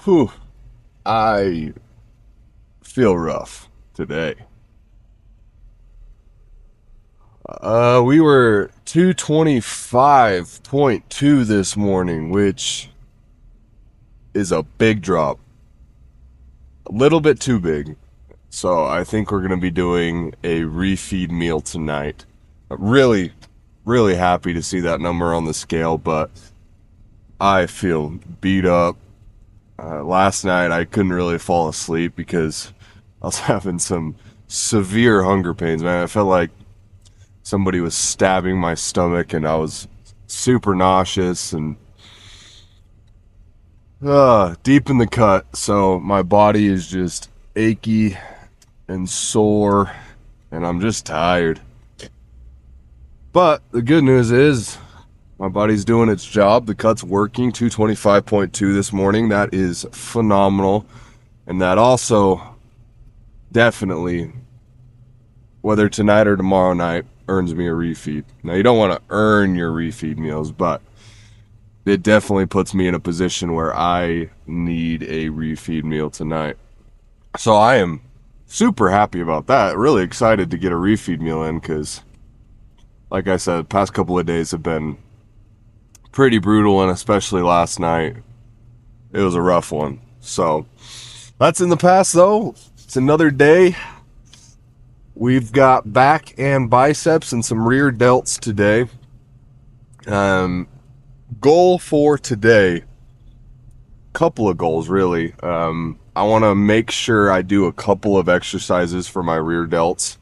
Whew, I feel rough today. We were 225.2 this morning, which is a big drop. A little bit too big. So I think we're going to be doing a refeed meal tonight. Really, really happy to see that number on the scale, but I feel beat up. Last night I couldn't really fall asleep because I was having some severe hunger pains, man. I felt like somebody was stabbing my stomach and I was super nauseous and deep in the cut. So my body is just achy and sore and I'm just tired. But the good news is my body's doing its job. The cut's working. 225.2 this morning. That is phenomenal. And that also definitely, whether tonight or tomorrow night, earns me a refeed. Now, you don't want to earn your refeed meals, but it definitely puts me in a position where I need a refeed meal tonight. So I am super happy about that. Really excited to get a refeed meal in because, like I said, the past couple of days have been pretty brutal, and especially last night, it was a rough one. So that's in the past, though. It's another day. We've got back and biceps and some rear delts today. Goal for today, couple of goals really. I want to make sure I do a couple of exercises for my rear delts.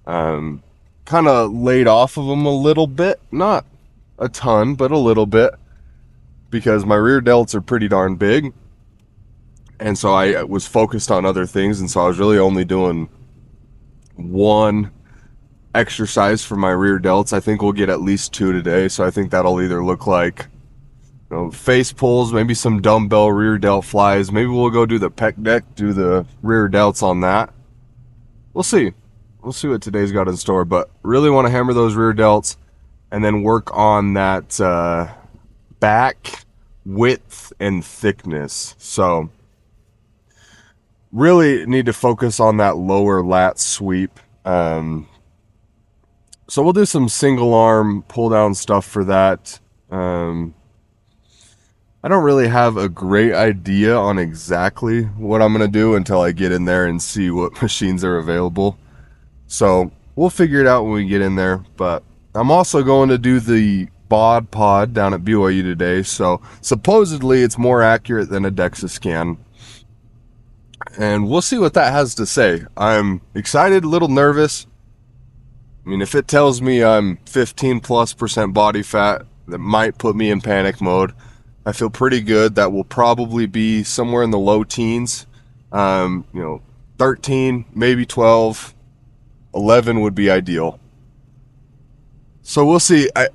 Kind of laid off of them a little bit, not a ton, but a little bit, because my rear delts are pretty darn big. And so I was focused on other things, and so I was really only doing one exercise for my rear delts. I think we'll get at least two today, so I think that'll either look like, face pulls, maybe some dumbbell rear delt flies. Maybe we'll go do the pec deck, do the rear delts on that. We'll see. We'll see what today's got in store, but really want to hammer those rear delts and then work on that back width and thickness. So really need to focus on that lower lat sweep. So we'll do some single arm pull down stuff for that. I don't really have a great idea on exactly what I'm going to do until I get in there and see what machines are available. So we'll figure it out when we get in there. But I'm also going to do the bod pod down at BYU today. So supposedly it's more accurate than a DEXA scan. And we'll see what that has to say. I'm excited, a little nervous. I mean, if it tells me I'm 15+% body fat, that might put me in panic mode. I feel pretty good. That will probably be somewhere in the low teens. 13, maybe 12, 11 would be ideal. So we'll see. I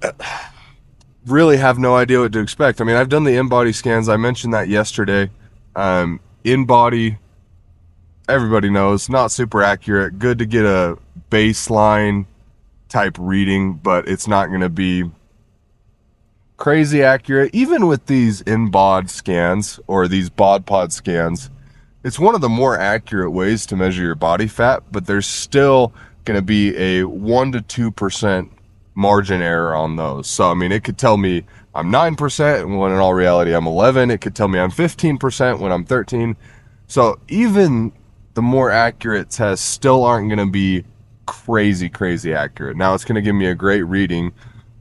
really have no idea what to expect. I mean, I've done the in-body scans. I mentioned that yesterday. In-body, everybody knows, not super accurate. Good to get a baseline type reading, but it's not going to be crazy accurate. Even with these in-bod scans or these bod pod scans, it's one of the more accurate ways to measure your body fat, but there's still going to be a 1 to 2% margin error on those. So, I mean, it could tell me I'm 9% when in all reality I'm 11. It could tell me I'm 15% when I'm 13. So even the more accurate tests still aren't going to be crazy accurate. Now it's going to give me a great reading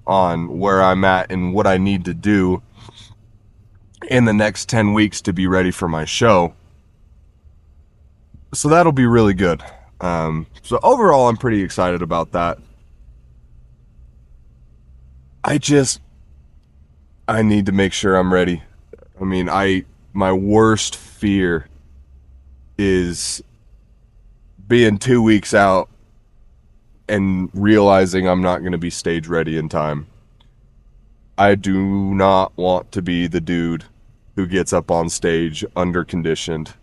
on where I'm at and what I need to do in the next 10 weeks to be ready for my show. So that'll be really good. So overall, I'm pretty excited about that. I need to make sure I'm ready. I mean, my worst fear is being 2 weeks out and realizing I'm not going to be stage ready in time. I do not want to be the dude who gets up on stage under conditioned.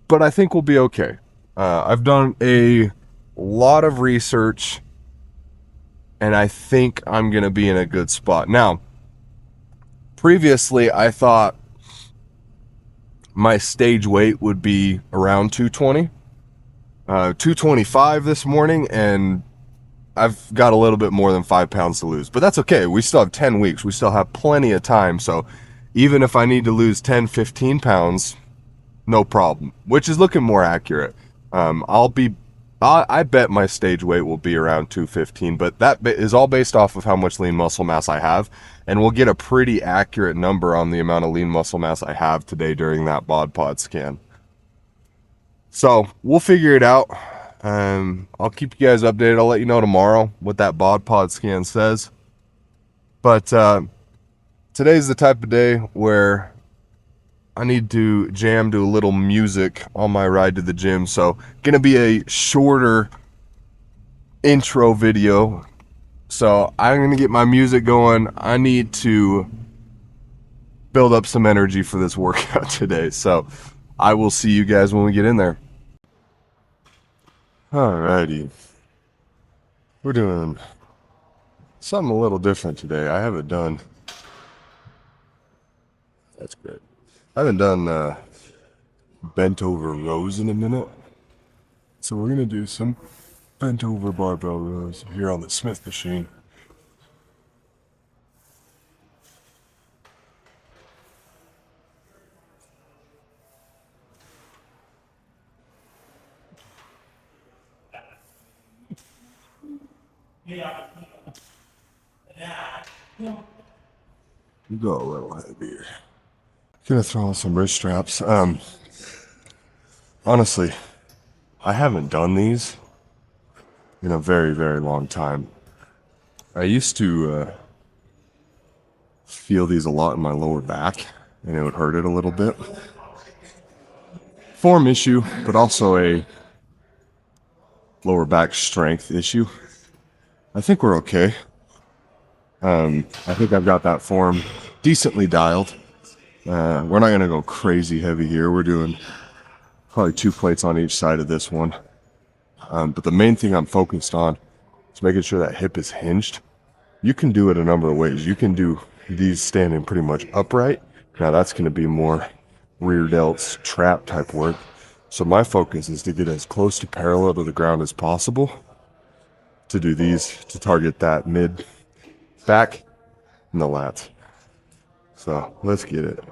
But I think we'll be okay. I've done a lot of research, and I think I'm going to be in a good spot. Now, Previously, I thought my stage weight would be around 220, 225 this morning, and I've got a little bit more than 5 pounds to lose, but that's okay. We still have 10 weeks. We still have plenty of time. So even if I need to lose 10, 15 pounds, no problem, which is looking more accurate. I bet my stage weight will be around 215, but that is all based off of how much lean muscle mass I have. And we'll get a pretty accurate number on the amount of lean muscle mass I have today during that bod pod scan. So we'll figure it out. I'll keep you guys updated. I'll let you know tomorrow what that bod pod scan says. But today's the type of day where I need to jam to a little music on my ride to the gym. So gonna be a shorter intro video. So I'm gonna get my music going. I need to build up some energy for this workout today. So I will see you guys when we get in there. Alrighty. We're doing something a little different today. I haven't done. That's good. I haven't done bent over rows in a minute. So we're going to do some bent over barbell rows here on the Smith machine. You go a little heavier. Gonna throw on some wrist straps. Honestly, I haven't done these in a very, very long time. I used to feel these a lot in my lower back, and it would hurt it a little bit. Form issue, but also a lower back strength issue. I think we're okay. I think I've got that form decently dialed. We're not gonna go crazy heavy here. We're doing probably 2 plates on each side of this one. But the main thing I'm focused on is making sure that hip is hinged. You can do it a number of ways. You can do these standing pretty much upright. Now that's going to be more rear delts, trap type work. So my focus is to get as close to parallel to the ground as possible to do these, to target that mid back and the lats. So let's get it.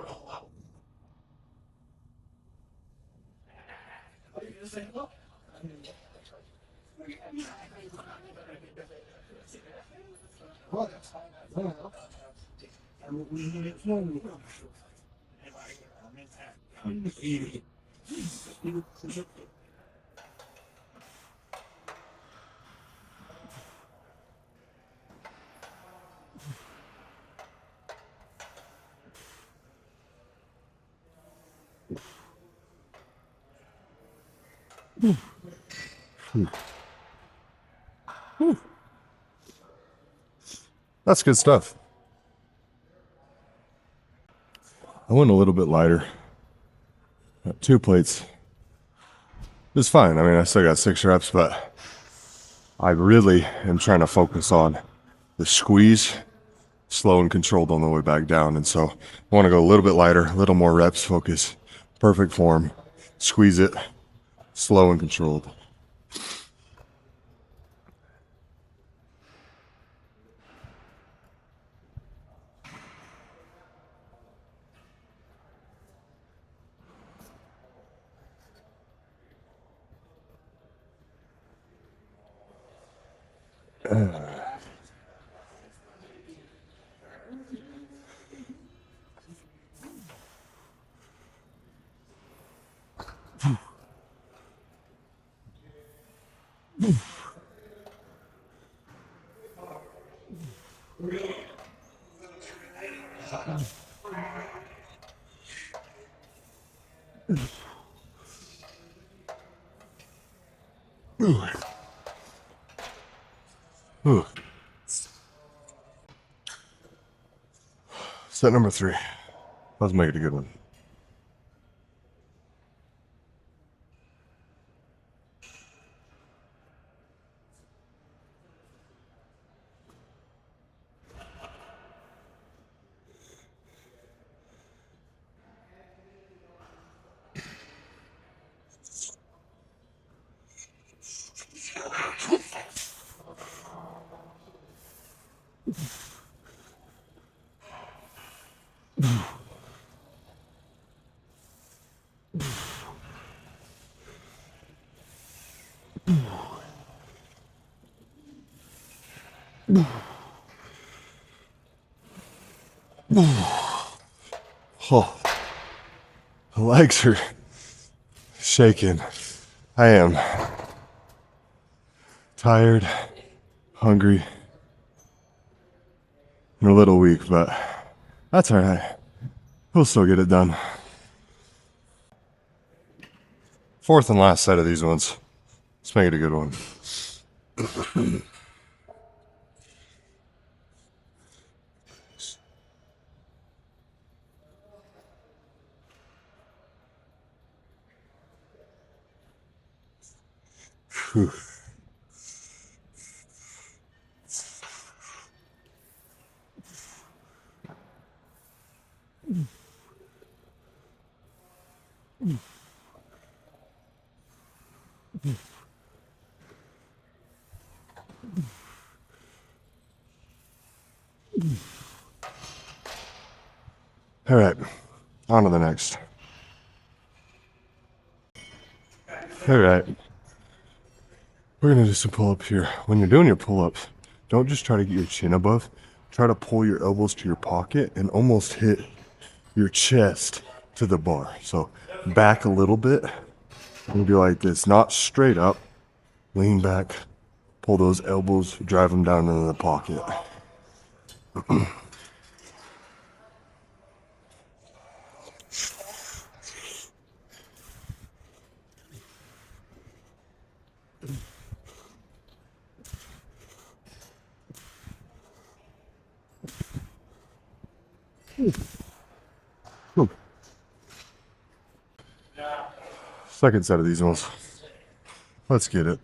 That's good stuff. I went a little bit lighter. 2 plates is fine. I mean, I still got 6 reps, but I really am trying to focus on the squeeze, slow and controlled on the way back down. And so I want to go a little bit lighter, a little more reps, focus, perfect form, squeeze it, slow and controlled. Set number 3. Let's make it a good one. Oh, the legs are shaking. I am tired, hungry, and a little weak, but that's all right. We'll still get it done. Fourth and last set of these ones. Let's make it a good one. Whew. All right, on to the next. All right, we're gonna do some pull-ups here. When you're doing your pull-ups, don't just try to get your chin above. Try to pull your elbows to your pocket and almost hit your chest to the bar. So back a little bit and be like this, not straight up. Lean back, pull those elbows, drive them down into the pocket. Second set of these ones. Let's get it.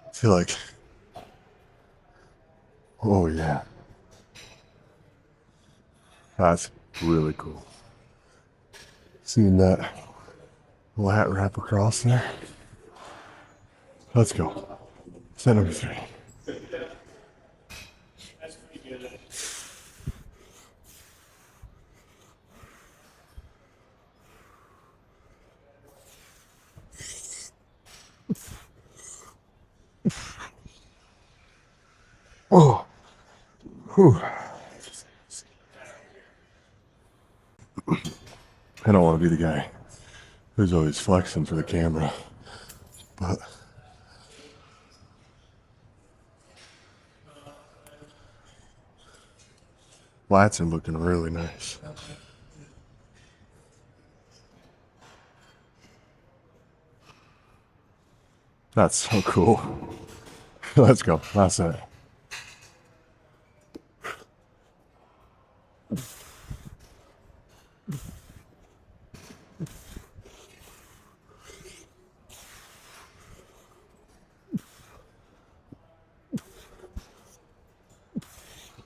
I feel like, oh yeah, that's really cool. Seeing that lat wrap across there. Let's go. Set number 3. Oh, whew. I don't want to be the guy who's always flexing for the camera, but lats are looking really nice. That's so cool. Let's go. Last set.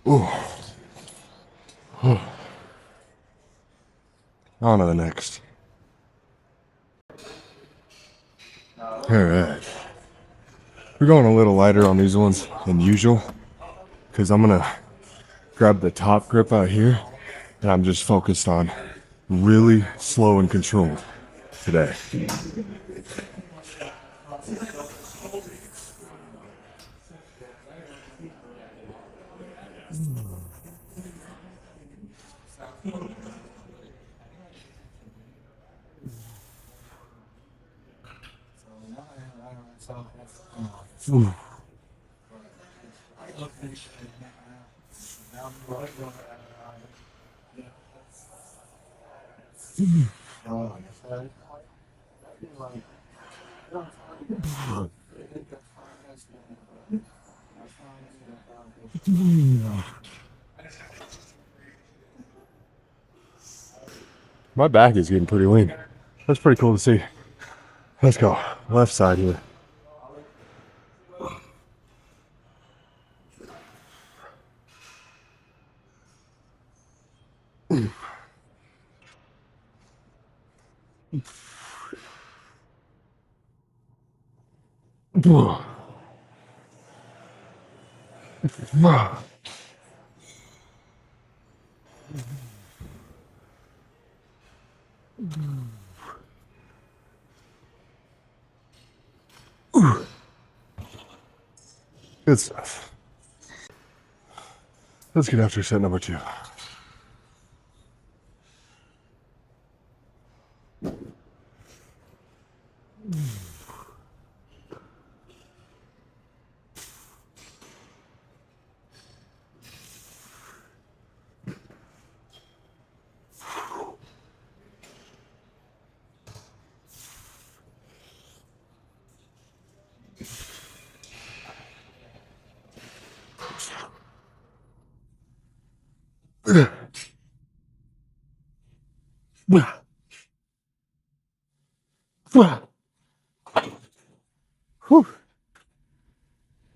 Ooh. On to the next. All right. We're going a little lighter on these ones than usual because I'm going to grab the top grip out here and I'm just focused on really slow and controlled today. Ooh. My back is getting pretty lean. That's pretty cool to see. Let's go. Left side here. Good stuff. Let's get after set number 2. Whew.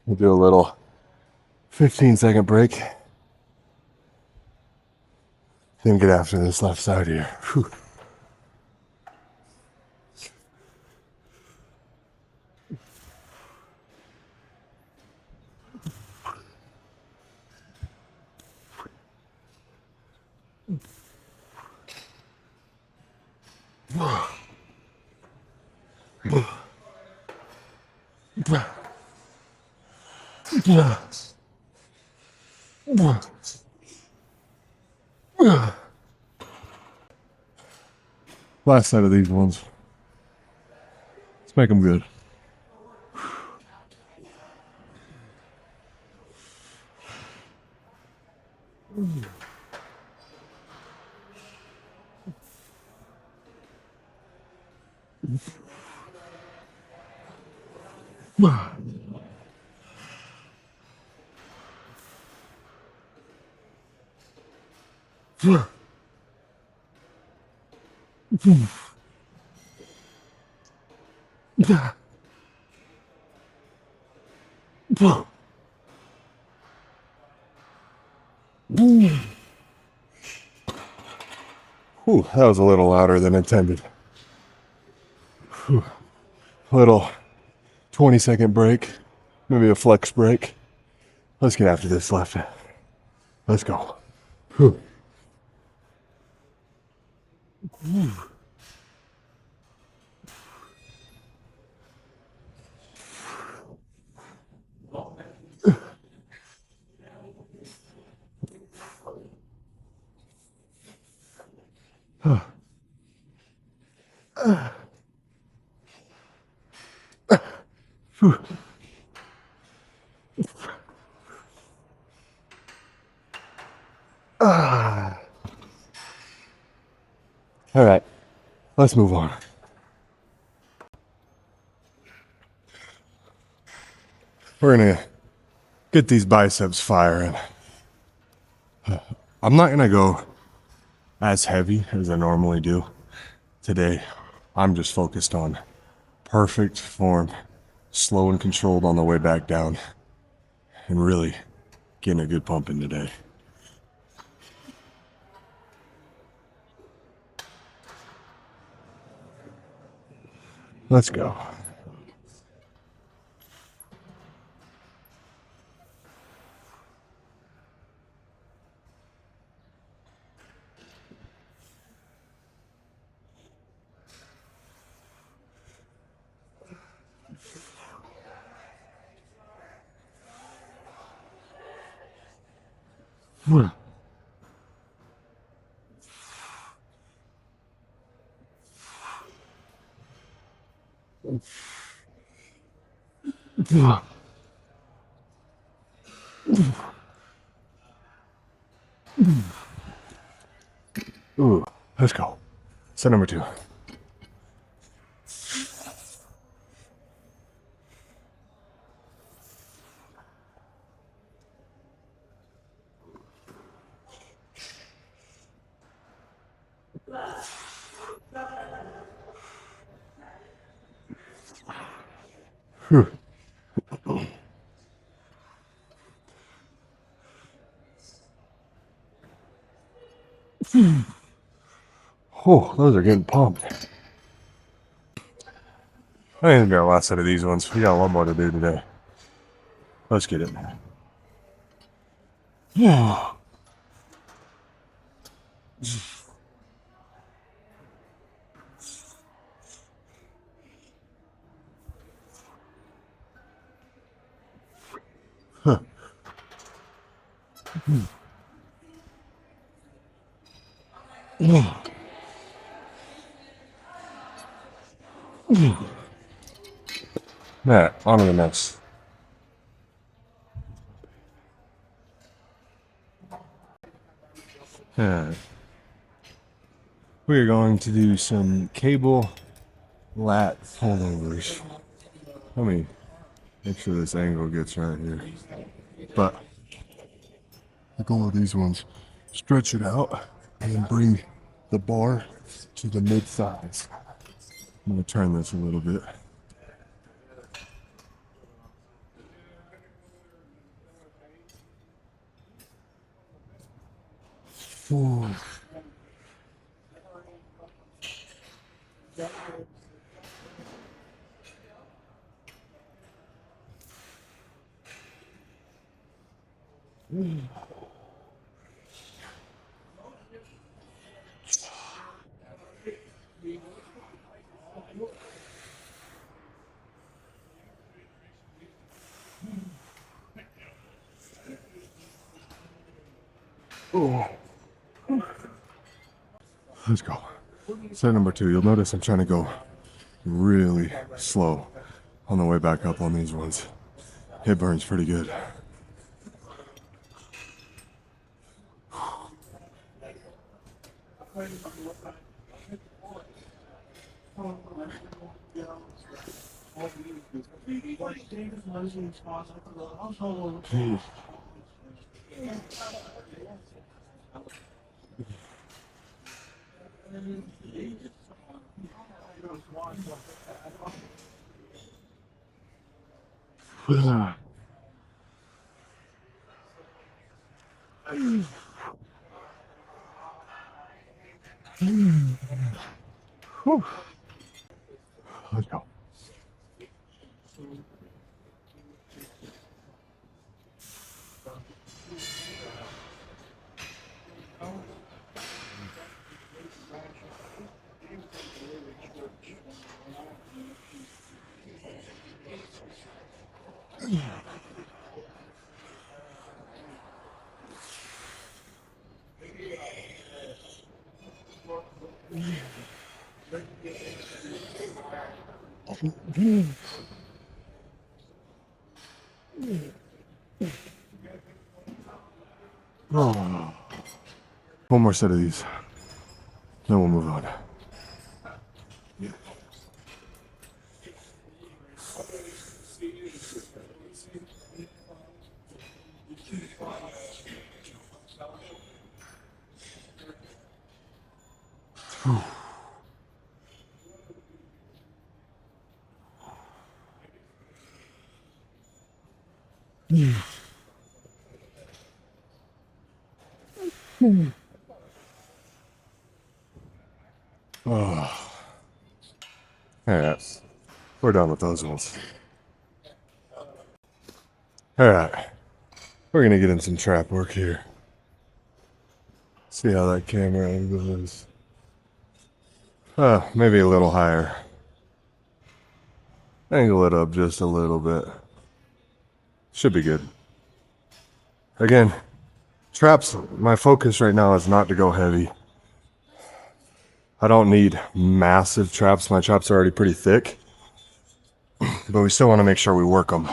We'll do a little 15-second break. Then get after this left side here. Whew. Last set of these ones. Let's make them good. Whew, that was a little louder than intended. Whew. Little 20-second break, maybe a flex break. Let's get after this left. Let's go. Whew. All right, let's move on. We're gonna get these biceps firing. I'm not gonna go as heavy as I normally do today. I'm just focused on perfect form, slow and controlled on the way back down, and really getting a good pump in today. Let's go. Ooh, let's go. Set number 2. Whew. Oh, those are getting pumped. I think it's gonna be our last set of these ones. We got one more to do today. Let's get it. Yeah. Huh. That, on to the next. Yeah. We're going to do some cable lat pullovers. Let me make sure this angle gets right here. But the goal of these ones, stretch it out and bring the bar to the mid thighs. I'm gonna turn this a little bit. Ooh. Ooh. Let's go. Set number 2. You'll notice I'm trying to go really slow on the way back up on these ones. It burns pretty good. Whew. Let's go. Oh. One more set of these, then we'll move on. Oh. Alright, we're done with those ones. Alright, we're gonna get in some trap work here. See how that camera angle is. Maybe a little higher. Angle it up just a little bit. Should be good. Again, traps, my focus right now is not to go heavy. I don't need massive traps. My traps are already pretty thick. But we still want to make sure we work them.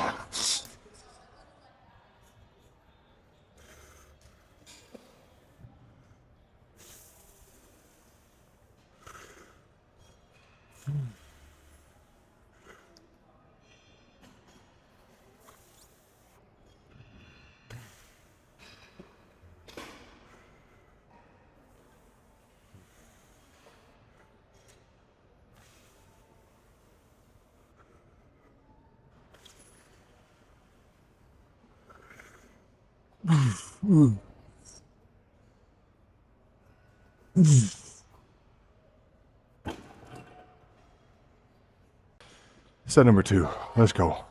Set number 2. Let's go.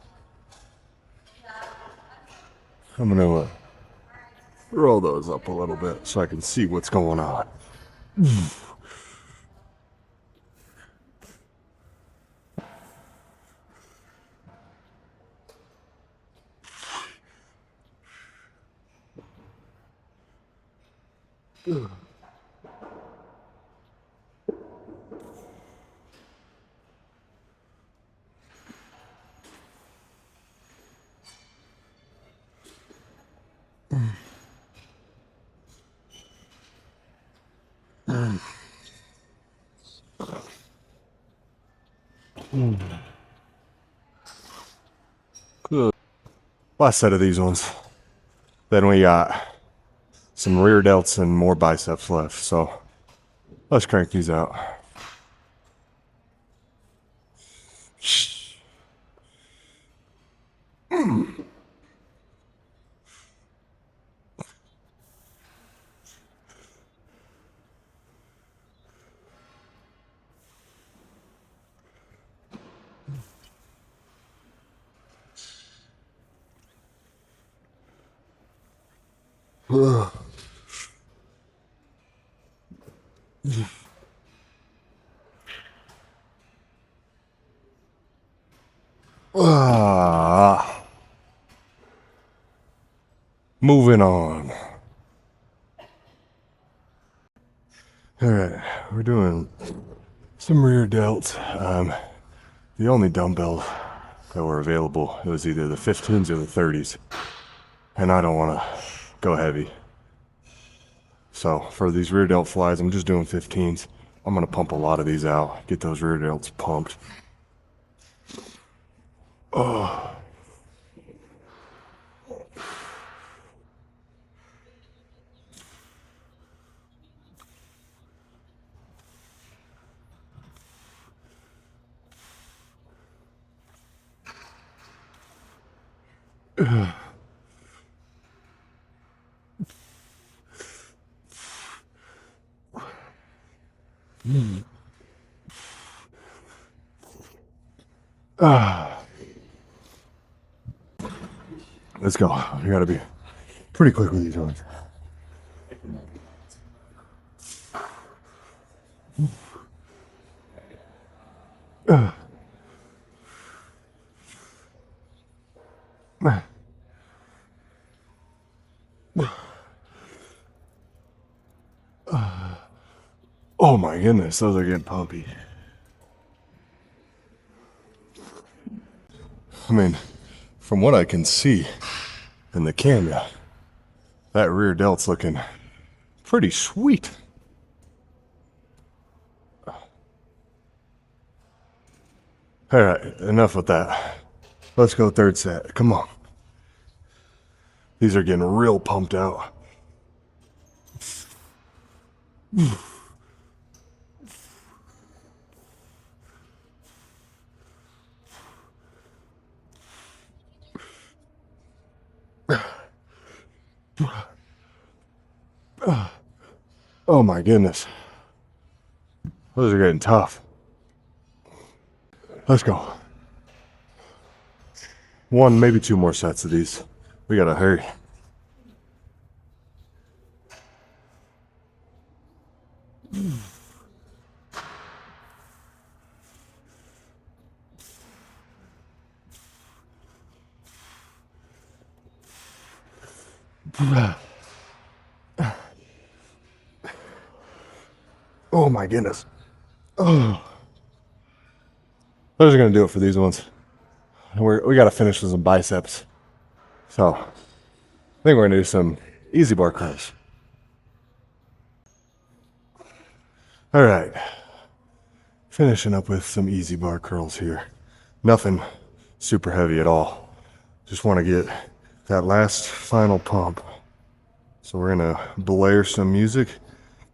I'm gonna roll those up a little bit so I can see what's going on. Good. Last set of these ones. Then we got some rear delts and more biceps left. So let's crank these out. Moving on. All right, we're doing some rear delts. The only dumbbells that were available, it was either the 15s or the 30s, and I don't want to go heavy. So for these rear delt flies, I'm just doing 15s. I'm gonna pump a lot of these out, get those rear delts pumped. Oh. Let's go. We gotta be pretty quick with these ones. Oh my goodness, those are getting pumpy. I mean, from what I can see in the camera, that rear delt's looking pretty sweet. All right, enough with that. Let's go third set. Come on. These are getting real pumped out. Oh my goodness. Those are getting tough. Let's go. 1, maybe 2 more sets of these. We gotta hurry. Oh my goodness. Oh. Those are gonna do it for these ones. We gotta finish with some biceps. So, I think we're gonna do some easy bar curls. All right. Finishing up with some easy bar curls here. Nothing super heavy at all. Just want to get that last final pump. So we're gonna blare some music,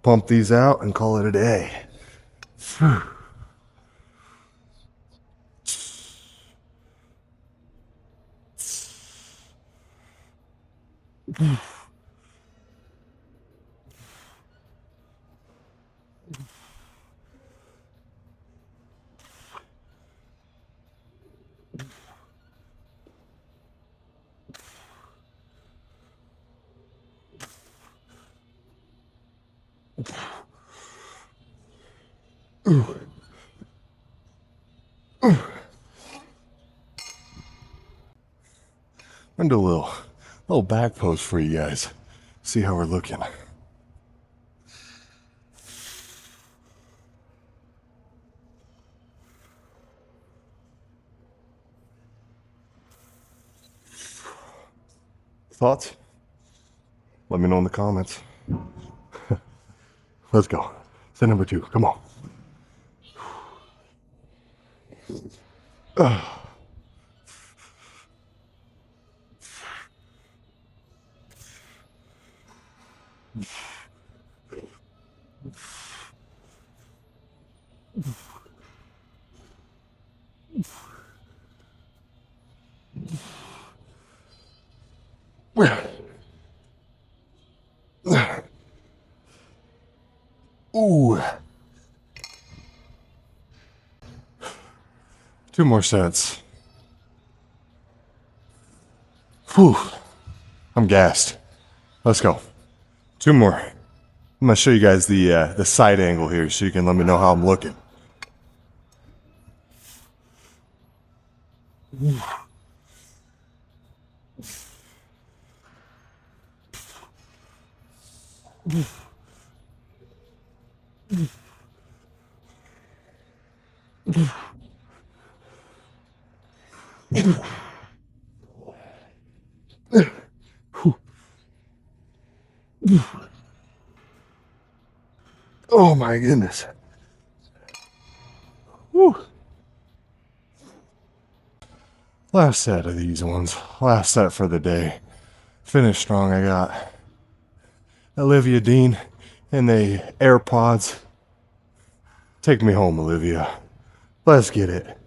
pump these out, and call it a day. Whew. I'm gonna do a little back pose for you guys. See how we're looking. Thoughts? Let me know in the comments. Let's go. Set number 2. Come on. Ooh. 2 more sets. Whew. I'm gassed. Let's go. 2 more. I'm gonna show you guys the side angle here so you can let me know how I'm looking. Oh my goodness. Whew. Last set of these ones. Last set for the day. Finish strong. I got Olivia Dean in the AirPods. Take me home, Olivia. Let's get it.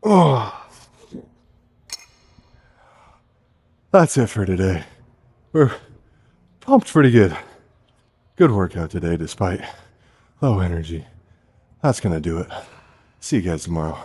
Oh, that's it for today. We're pumped pretty good. Good workout today despite low energy. That's gonna do it. See you guys tomorrow.